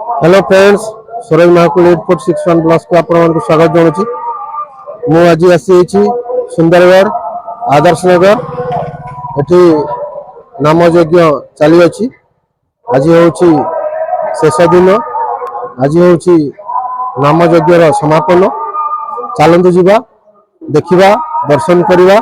Hello friends, सूरज महाकुल 8461 block को आपको स्वागत जनाऊँ। मु आज आसी सुंदरगढ़ आदर्श नगर एटी नाम यज्ञ चली अच्छी। आज हूँ शेष दिन, आज हूँ नाम यज्ञ समापन। चलतु जीवा देखा दर्शन करवा।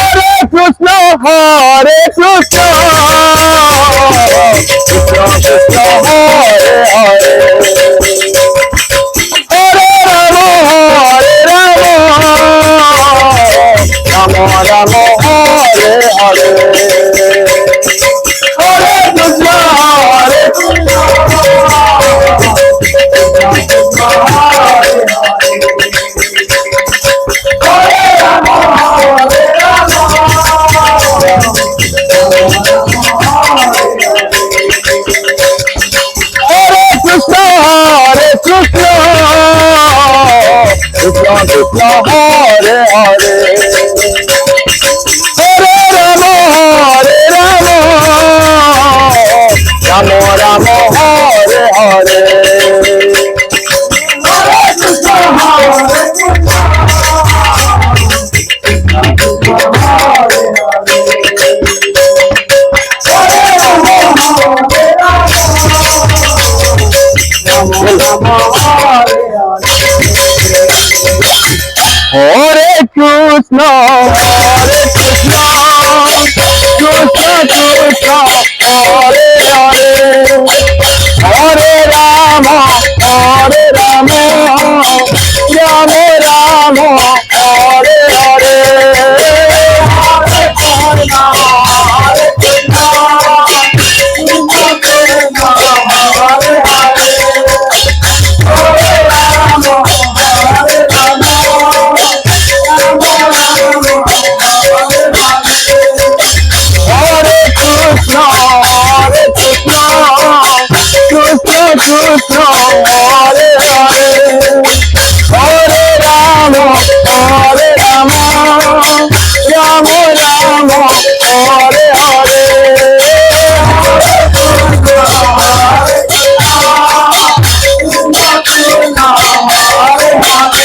हरे कृष्ण कृष्ण कृष्ण हरे हरे, हरे राम राम राम हरे हरे, हरे कृष्ण कृष्ण हरे हरे, हरे राम राम राम हरे हरे, हरे कृष्ण हरे कृष्ण कृष्ण कृष्ण हरे हरे,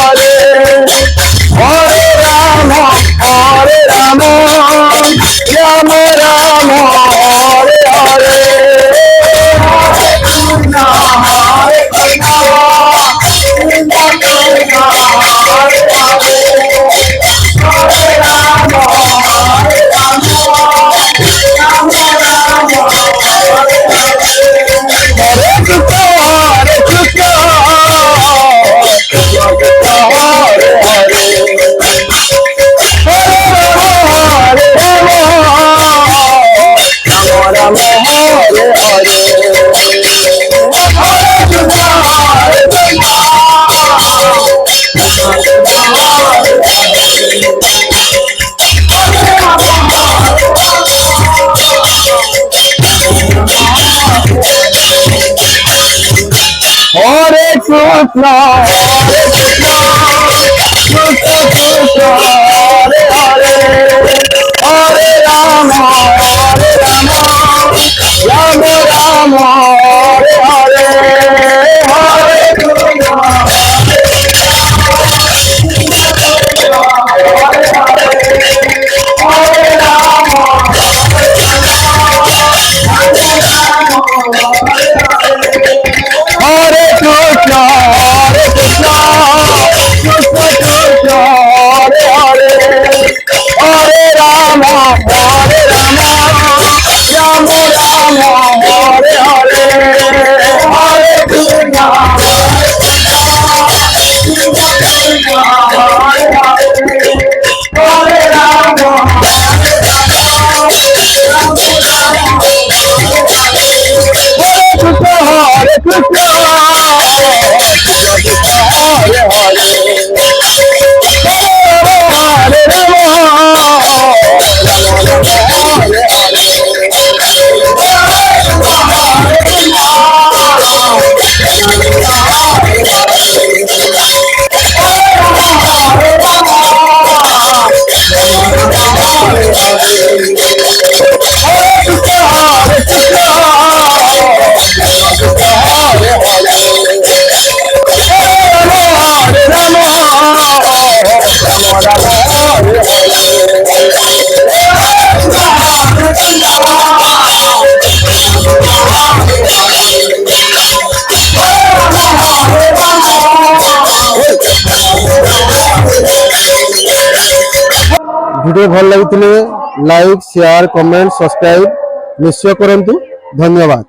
हरे राम राम राम हरे हरे, कृष्ण हरे हरे, हरे राम राम राम हरे हरे, हरे कृष्ण हरे हरे, हरे राम राम हरे हरे, हरे राम राम हरे हरे। वीडियो भल लगी लाइक शेयर कमेंट सब्सक्राइब निश्चय करंतु। धन्यवाद।